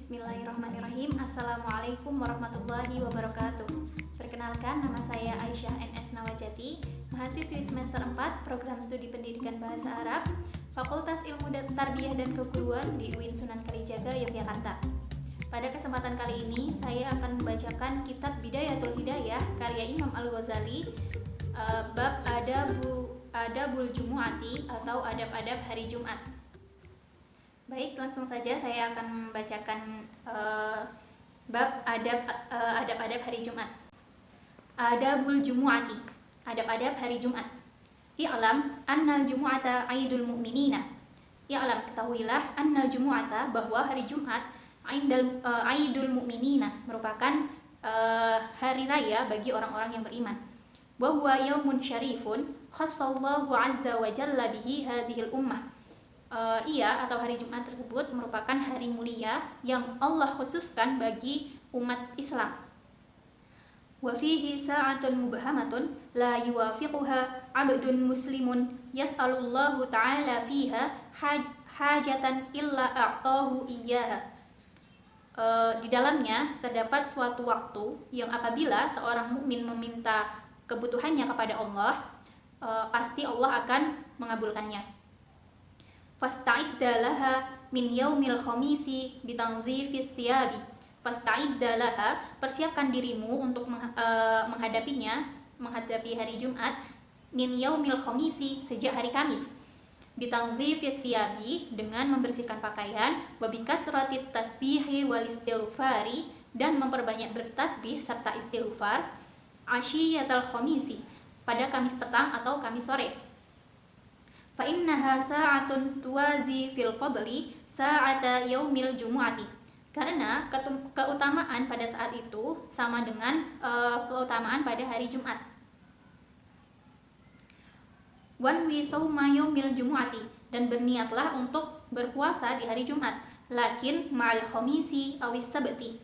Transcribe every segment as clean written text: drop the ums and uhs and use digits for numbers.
Bismillahirrahmanirrahim. Assalamualaikum warahmatullahi wabarakatuh. Perkenalkan, nama saya Aisyah NS Nawajati, mahasiswi semester 4 Program Studi Pendidikan Bahasa Arab, Fakultas Ilmu Tarbiyah dan Keguruan di UIN Sunan Kalijaga, Yogyakarta. Pada kesempatan kali ini, saya akan membacakan kitab Bidayatul Hidayah karya Imam Al-Ghazali, bab Adabul Jumu'ati atau adab-adab hari Jumat. Baik, langsung saja saya akan membacakan bab adab-adab hari Jumat. Adabul Jumu'ati, adab-adab hari Jumat. I'lam annal Jumu'ata aidul mu'minina. I'lam, ketahuilah, annal Jumu'ata, bahwa hari Jumat aidul mu'minina, merupakan hari raya bagi orang-orang yang beriman. Wa huwa yaumun syarifun khassallahu azza wa jalla bihi hadhil ummah. Ia atau hari Jumat tersebut merupakan hari mulia yang Allah khususkan bagi umat Islam. Wa fihi sa'atun mubhamatun la yuwafiquha 'abdun muslimun yas'alullahu ta'ala fiha hajatan illa a'tahu iyyaha. Di dalamnya terdapat suatu waktu yang apabila seorang mukmin meminta kebutuhannya kepada Allah, pasti Allah akan mengabulkannya. Fasta'idda laha min yaumil khamisi bitanzifis thiyabi. Fasta'idda laha, persiapkan dirimu untuk menghadapi hari Jumat, min yaumil khamisi, sejak hari Kamis, bitanzifis thiyabi, dengan membersihkan pakaian, wa bikasratit tasbihi wal istighfari, dan memperbanyak bertasbih serta istighfar, asyiyatal khamisi, pada Kamis petang atau Kamis sore. Fa innaha sa'atun tuwazi fil fadli sa'ata yaumil jumu'ati. Karena keutamaan pada saat itu sama dengan keutamaan pada hari Jumat. Wanwi sauma yaumil jumu'ati, dan berniatlah untuk berpuasa di hari Jumat, lakin ma'al khamisi awis sabti,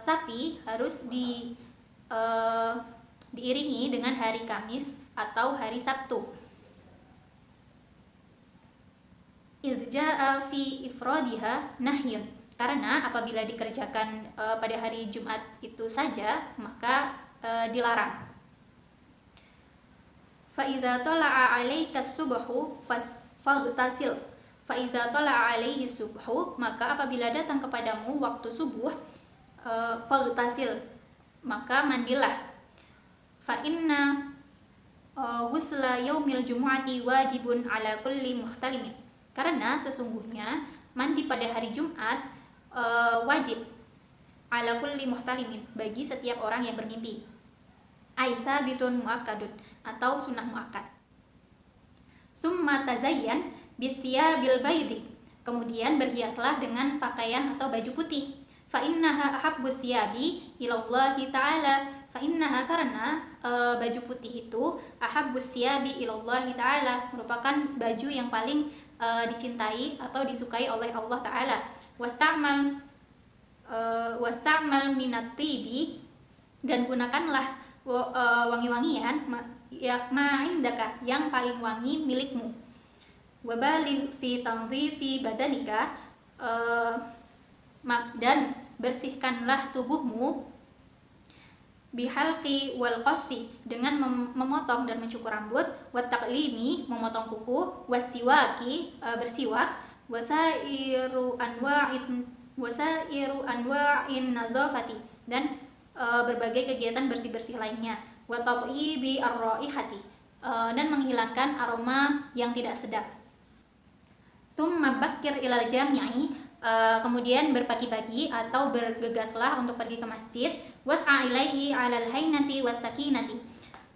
tapi harus diiringi dengan hari Kamis atau hari Sabtu. Irja'a fi ifradiha nahyun, karena apabila dikerjakan pada hari Jumat itu saja maka dilarang. Fa idza tala'a 'alaika as-subhu faghtasil. Fa idza tala'a 'alaihi subhu, maka apabila datang kepadamu waktu subuh, faghtasil, maka mandilah. Fa inna ghusla yaumil jumu'ati wajibun 'ala kulli muhtalimin. Karena sesungguhnya mandi pada hari Jumat wajib, ala kulli muhtalimin, bagi setiap orang yang bermimpi. Aitha bitun muakkadun, atau sunnah muakkad. Summa tazayyan bithiyabil baydi, kemudian berhiaslah dengan pakaian atau baju putih. Fa innaha ahabbu thiyabi ilallahi ta'ala. Fa innaha, karena baju putih itu ahabbu thiyabi ilallahi ta'ala, merupakan baju yang paling dicintai atau disukai oleh Allah Ta'ala. Wasta'mal minat tibi, dan gunakanlah wangi-wangian ma'indaka, yang paling wangi milikmu. Wabaligh fi tanzifi badanika, dan bersihkanlah tubuhmu, bihalqi wal qassi, dengan memotong dan mencukur rambut, wat taqlimi, memotong kuku, wasiwaki, bersiwak, wasairu anwa'in nazafati, dan berbagai kegiatan bersih-bersih lainnya, wa tatyibi ar-raihati, dan menghilangkan aroma yang tidak sedap. Summa bakkir ilal jami'i, kemudian berpagi-pagi atau bergegaslah untuk pergi ke masjid, was'a ilaihi 'alal hainati was-sakinati,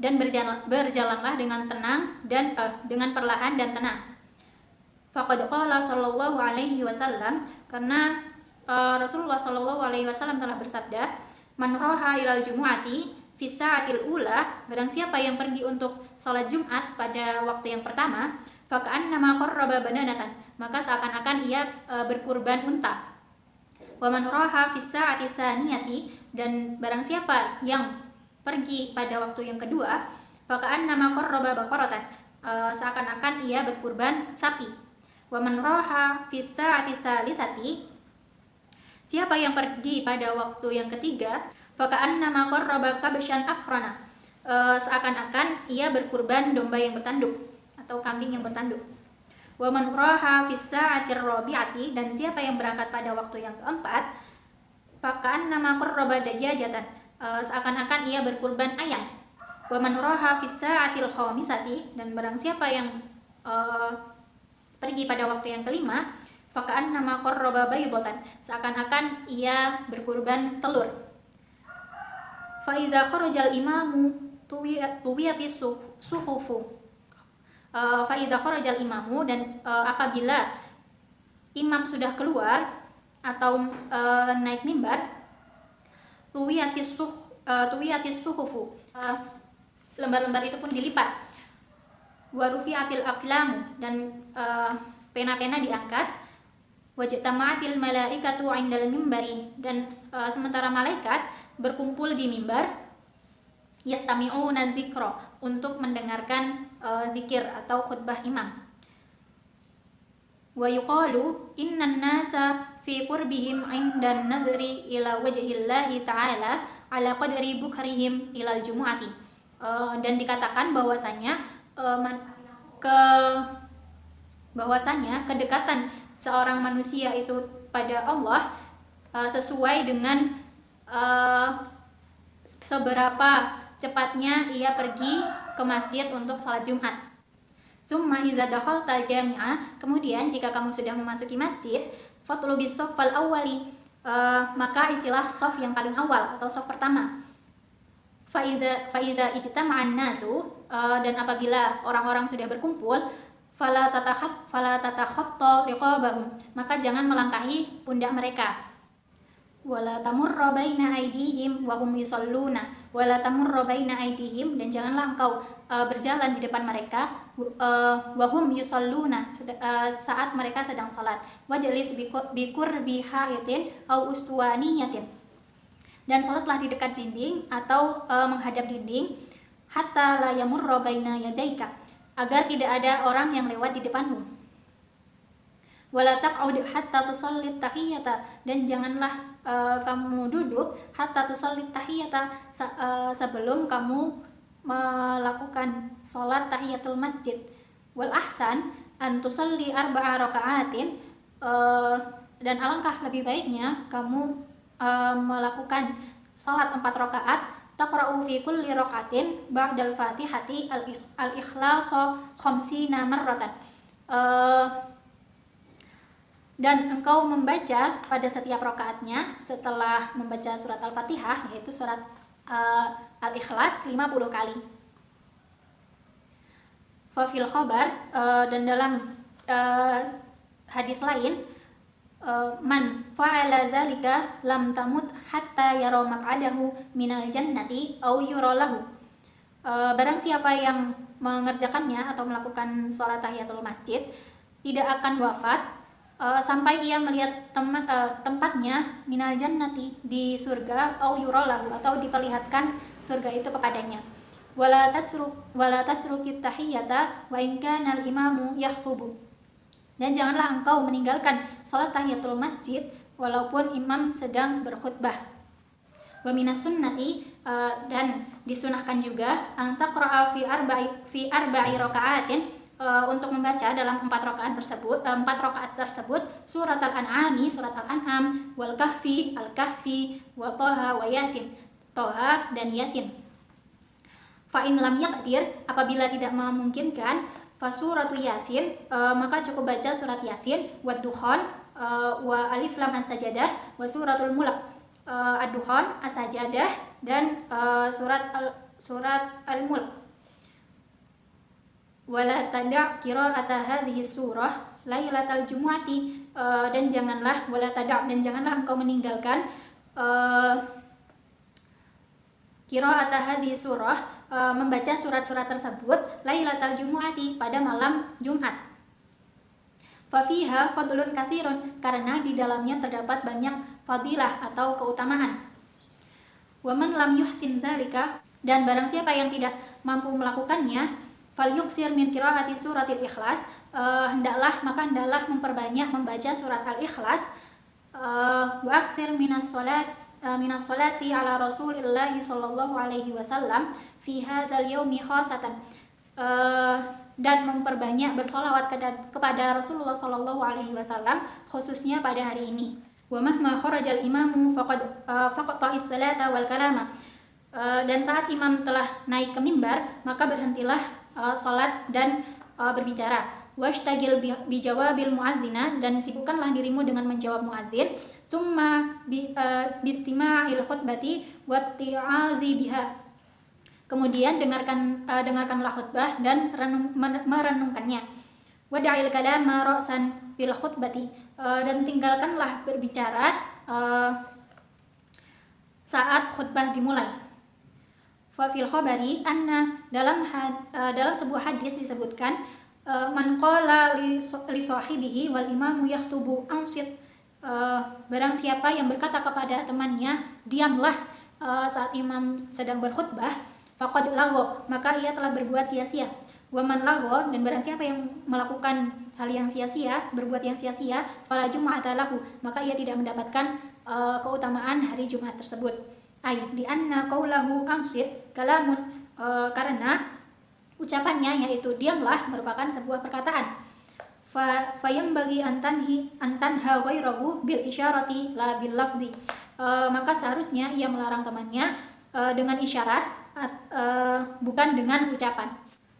dan berjalanlah dengan tenang dan dengan perlahan dan tenang. Faqad qala sallallahu alaihi wasallam, karena Rasulullah sallallahu alaihi wasallam telah bersabda, man raha ilal jumu'ati fi sa'atil ula, barang siapa yang pergi untuk salat Jumat pada waktu yang pertama, fa ka'annama qarraba badanatan, maka seakan-akan ia berkurban unta. Wa man raha fi sa'ati tsaniyati, dan barang siapa yang pergi pada waktu yang kedua, fa ka'annama qarraba baqaratan, seakan-akan ia berkurban sapi. Wa man raha fi sa'ati tsalisati, siapa yang pergi pada waktu yang ketiga, faka'annama qarraba kabshan akrana, seakan-akan ia berkurban domba yang bertanduk atau kambing yang bertanduk. Wa man raha fis sa'atir rabi'ati, dan siapa yang berangkat pada waktu yang keempat, faka'annama qarraba dajajatan, seakan-akan ia berkurban ayam. Wa man raha fis sa'atil khamisati, dan barang siapa yang pergi pada waktu yang kelima, faka'annama qarraba baydatan, seakan-akan ia berkurban telur. Fa idza kharajal imamu tuwiyatis suhufu. Fa idza kharajal imamu, dan apabila imam sudah keluar atau naik mimbar, tuwiyatis suhufu, lembar-lembar itu pun dilipat. Wa rufi'atil aqlamu, dan pena-pena diangkat. Wajtama'atil malaikatu 'indal mimbari, dan sementara malaikat berkumpul di mimbar, yastami'una dzikra, untuk mendengarkan zikir atau khutbah imam. Wa yuqalu innan nasa fi qurbihim 'indan nadri ila wajhillahi ta'ala ala qadri bukrihim ilal jumu'ati. Dan dikatakan bahwasanya kedekatan seorang manusia itu pada Allah sesuai dengan seberapa cepatnya ia pergi ke masjid untuk sholat Jumat. Summa idza dakhaltal jami'ah, kemudian jika kamu sudah memasuki masjid, fatlubis shaffal awwali, maka isilah shaf yang paling awal atau shaf pertama. Faida ijtama'an nasu, dan apabila orang-orang sudah berkumpul, fala tatakhatta riqabahum, maka jangan melangkahi pundak mereka. Wala tamurra baina aydihim wa hum yusalluna, wala tamurra baina aydihim, dan janganlah engkau berjalan di depan mereka, wa hum yusalluna, saat mereka sedang salat. Wajlis biqurbi hayatin au ustuwaniyatin, dan salatlah di dekat dinding atau menghadap dinding, hatta la yamurra baina yadaika, agar tidak ada orang yang lewat di depanmu. Wala taq'ud hatta tusallit tahiyata, dan janganlah kamu duduk hatta tusallit tahiyata, sebelum kamu melakukan salat tahiyatul masjid. Wal ahsan an tusalli arba'a raka'atin, dan alangkah lebih baiknya kamu melakukan salat 4 rakaat, taqra'u fi kulli raka'atin ba'dal fatihati al-ikhlas 50 marratan, dan engkau membaca pada setiap rakaatnya setelah membaca surat Al-Fatihah, yaitu surat Al-Ikhlas 50 kali. Fa fil khabar, dan dalam hadis lain, man fa'ala dzalika lam tamut hatta yara maq'adahu minal jannati aw yura lahu. Barang siapa yang mengerjakannya atau melakukan sholat tahiyatul masjid tidak akan wafat sampai ia melihat tempatnya minal jannati, di surga, aw yura lahu, atau diperlihatkan surga itu kepadanya. Wala tatsrukit tahiyata wa in kana al-imamu yakhubu, dan janganlah engkau meninggalkan sholat tahiyatul masjid walaupun imam sedang berkhutbah. Wa minas sunnati, dan disunahkan juga ang taqra'a fi arba'i raka'atin, untuk membaca dalam 4 rakaat tersebut surat Al-An'ami, surat Al-An'am, wal Kahfi, Al-Kahfi, wa Thaha wa Yasin, Thaha dan Yasin. Fa in lam yaqdir, apabila tidak memungkinkan, fasuratu Yasin, maka cukup baca surat Yasin, wa Dukhan, wa Alif Lam As-Sajadah, wa suratul Mulk, Ad-Dukhan, As-Sajadah, dan surat Al-Mulk. Wala tada' qira'ata hadhihi surah lailatal jumu'ati, dan janganlah engkau meninggalkan qira'ata hadhihi surah, membaca surat-surat tersebut lailatal jumu'ati, pada malam Jumat. Fafiha fadlun katsirun, karena di dalamnya terdapat banyak fadilah atau keutamaan. Wa man lam yuhsin dzalika, dan barang siapa yang tidak mampu melakukannya, falyukthir min qiraati suratil Ikhlas, hendaklah memperbanyak membaca surat Al-Ikhlas wa aktsir minas salati ala Rasulillah sallallahu alaihi wasallam fi hadzal yaumi khasatan. Dan memperbanyak bersolawat kepada Rasulullah sallallahu alaihi wasallam khususnya pada hari ini. Wa mahma kharajal imamu faqad salata wal kalama. Dan saat imam telah naik ke mimbar, maka berhentilah salat dan berbicara. Washtagil bijawabil muadzina, dan sibukkanlah dirimu dengan menjawab muadzin. Tsumma bistima'il khutbati watti'azi biha. Kemudian dengarkanlah khutbah dan merenungkannya. Wada'il kalama ra'san fil khutbati, dan tinggalkanlah berbicara saat khutbah dimulai. Fa fil khabari anna, dalam sebuah hadis disebutkan, man qala li sahibihi wal imamu yakhtubu ansit, barang siapa yang berkata kepada temannya, diamlah saat imam sedang berkhutbah, faqad lagha, maka ia telah berbuat sia-sia. Wa man lagha, dan barang siapa yang melakukan hal yang sia-sia, berbuat yang sia-sia, fala jum'ata lahu, maka ia tidak mendapatkan keutamaan hari Jumat tersebut. Di anna qaulahu ansit kalamun, karena ucapannya yaitu diamlah merupakan sebuah perkataan. Fayambagi antanha ghairahu bil isyarati la bil lafzi, maka seharusnya ia melarang temannya dengan isyarat, bukan dengan ucapan.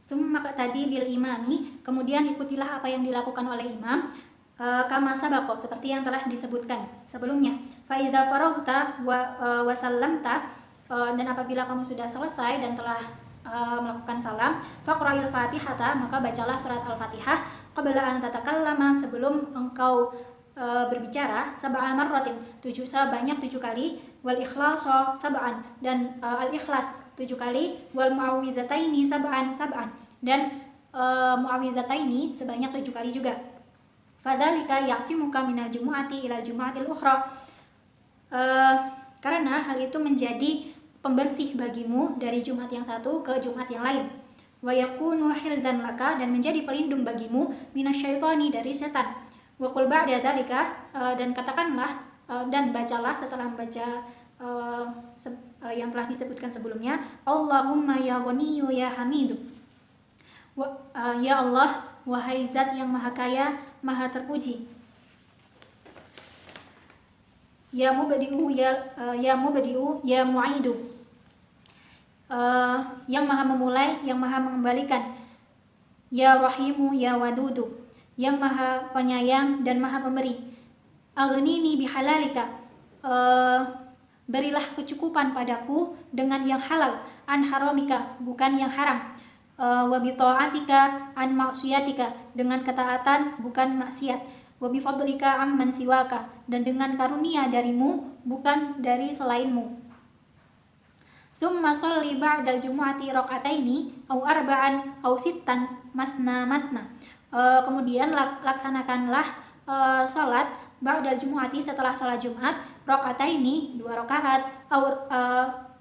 Maka tadi bil imami, kemudian ikutilah apa yang dilakukan oleh imam, kama sabaqo, seperti yang telah disebutkan sebelumnya. Fa idza faraghta wa sallamta, dan apabila kamu sudah selesai dan telah melakukan salam, faqra'il fatihata, maka bacalah surat al-fatihah, qabla an tatakallama, sebelum engkau berbicara, sab'a marratin, sebanyak 7 kali, wal ikhlasa sab'an, dan al-ikhlas 7 kali, wal mu'awwidhataini sab'an, dan mu'awwidhataini sebanyak 7 kali juga. Fadzalika ya'simuka minal jumu'ati ila jumu'atil ukhra, karena hal itu menjadi pembersih bagimu dari Jumat yang satu ke Jumat yang lain. Wa yakunu hirzan laka, dan menjadi pelindung bagimu minasyaitani, dari setan. Wa qul ba'da dzalika, dan katakanlah dan bacalah setelah membaca yang telah disebutkan sebelumnya, Allahumma ya ghaniyyu ya hamidu, ya Allah, wahai zat yang maha kaya, maha terpuji, ya mubadi'u ya mu'idu, yang maha memulai, yang maha mengembalikan, ya rahimu ya wadudu, yang maha penyayang dan maha pemberi. Aghnini bihalalika, berilah kecukupan padaku dengan yang halal, an haramika, bukan yang haram, wa bi ta'atika an ma'siyatika, dengan ketaatan bukan maksiat, wa bi fadlika amman siwaka, dan dengan karunia darimu bukan dari selainmu. Summa sholli ba'dal jumu'ati raq'ataini aw arba'an aw sittan masna. Kemudian laksanakanlah salat ba'dal jumu'ati, setelah salat Jumat, raq'ataini 2 rakaat,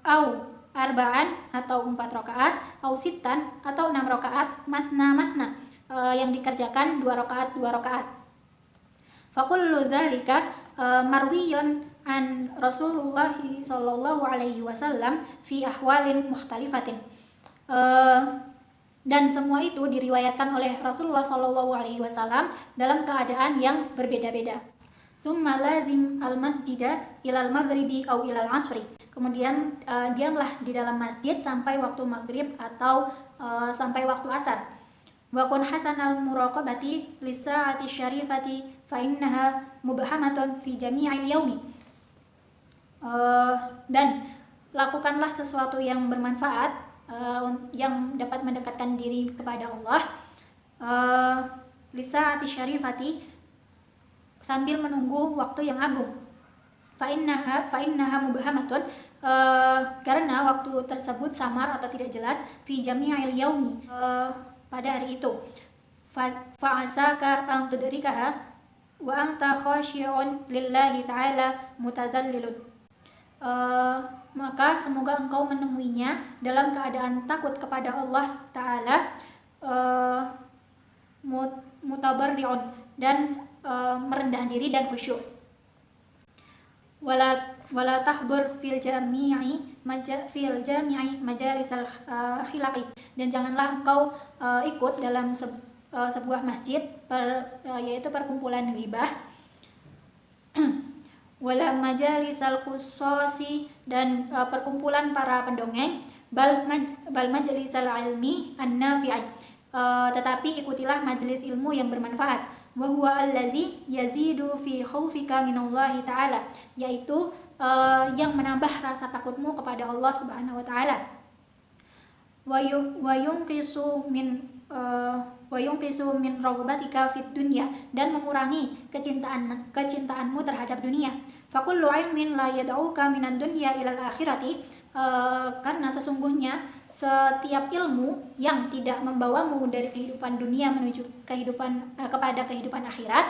aw arba'an atau 4 rakaat, aw sittan atau 6 rakaat, masna, yang dikerjakan 2 rakaat. Fakullu dzalika marwiyun an Rasulullah sallallahu alaihi wasallam fi ahwalin mukhtalifatin, dan semua itu diriwayatkan oleh Rasulullah sallallahu alaihi wasallam dalam keadaan yang berbeda-beda. Tsumma lazim al-masjida ilal maghribi aw ilal asri, kemudian diamlah di dalam masjid sampai waktu maghrib atau sampai waktu asar. Wa kun hasanal muraqabati lis-sa'ati syarifati fa innaha mubhamatun fi jami'il yaumi, dan lakukanlah sesuatu yang bermanfaat, yang dapat mendekatkan diri kepada Allah, lis-sa'ati syarifati, sambil menunggu waktu yang agung. Fa innaha mubhamatun, karena waktu tersebut samar atau tidak jelas, fi jami'il yaumi, pada hari itu. Fa'asaka an tudrikaha wa anta khashi'un lillahi ta'ala mutadzallilun, maka semoga engkau menemuinya dalam keadaan takut kepada Allah Ta'ala, mutabarri'un, dan merendah diri dan khusyuk. wala tahdur fil jami'i majalis khilaqi, dan janganlah engkau ikut dalam sebuah masjid yaitu perkumpulan ghibah, wala majalisal qusasi, dan perkumpulan para pendongeng, bal majlisal ilmi an-nafi'i, tetapi ikutilah majelis ilmu yang bermanfaat. Wa huwa allazi yazidu fi khaufika minallahi ta'ala, yaitu yang menambah rasa takutmu kepada Allah Subhanahu wa taala. Wa yunqisu min raghabatika fid dunya, dan mengurangi kecintaanmu terhadap dunia. Fakullu ilmin la yad'uka minan dunya ilal akhirati, karena sesungguhnya setiap ilmu yang tidak membawamu dari kehidupan dunia menuju kepada kehidupan akhirat,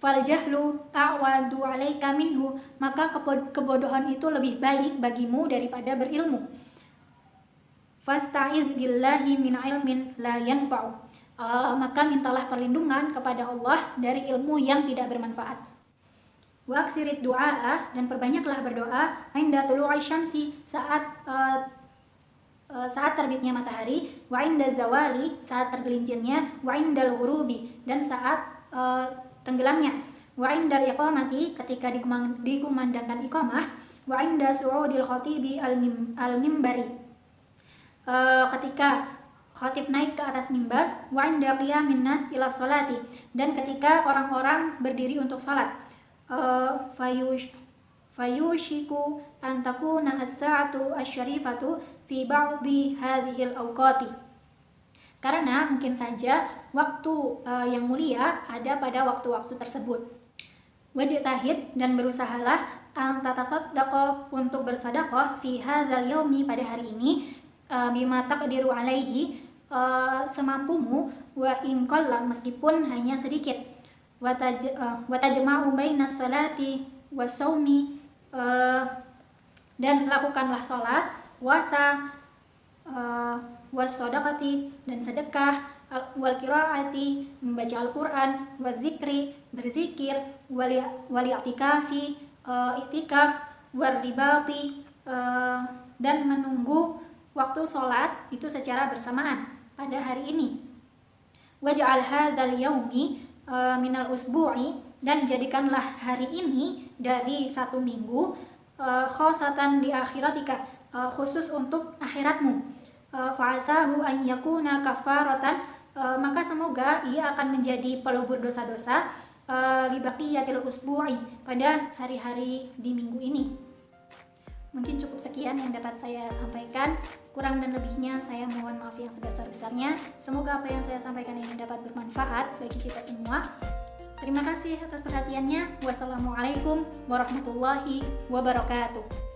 fal jahlu a'wadu 'alaika minhu, maka kebodohan itu lebih baik bagimu daripada berilmu. Fasta'iz billahi min ilmin la yanfa'u, maka mintalah perlindungan kepada Allah dari ilmu yang tidak bermanfaat. Wa aktsirid du'a, dan perbanyaklah berdoa, inda tulu'i syamsi, saat terbitnya matahari, wa inda zawali, saat tergelincirnya, wa indal ghurubi, dan saat tenggelamnya, wa indal iqamati, ketika dikumandangkan iqamah, wa inda su'udil khatibi al-mimbari, ketika khatib naik ke atas mimbar, wa inda qiyamin nas ila sholati, dan ketika orang-orang berdiri untuk salat, fayushiku an takuna as-sa'atu asy-syarifatu fi ba'dhi hadhil awqati, karena mungkin saja waktu yang mulia ada pada waktu-waktu tersebut. Wajtahid, dan berusahalah an tatasaddaqa, untuk bersedekah, fi hadzal yaumi, pada hari ini, bima taqdiru alaihi, semampumu, wa in qalla, meskipun hanya sedikit, wa tajma'u bainas salati was shaumi, dan lakukanlah salat, puasa, was shadaqati, dan sedekah, wal qiraati, membaca Al-Qur'an, wa dzikri, berzikir, wal i'tikafi, i'tikaf, war ribati, dan menunggu waktu sholat itu secara bersamaan pada hari ini. Waj'al hadzal yaumi minal usbu'i, dan jadikanlah hari ini dari satu minggu, khosatan di akhiratika, khusus untuk akhiratmu. Fa'asahu an yakuna kafaratan, maka semoga ia akan menjadi pelebur dosa-dosa, li baqiyatil usbu'i, pada hari-hari di minggu ini. Mungkin cukup sekian yang dapat saya sampaikan. Kurang dan lebihnya saya mohon maaf yang sebesar-besarnya. Semoga apa yang saya sampaikan ini dapat bermanfaat bagi kita semua. Terima kasih atas perhatiannya. Wassalamualaikum warahmatullahi wabarakatuh.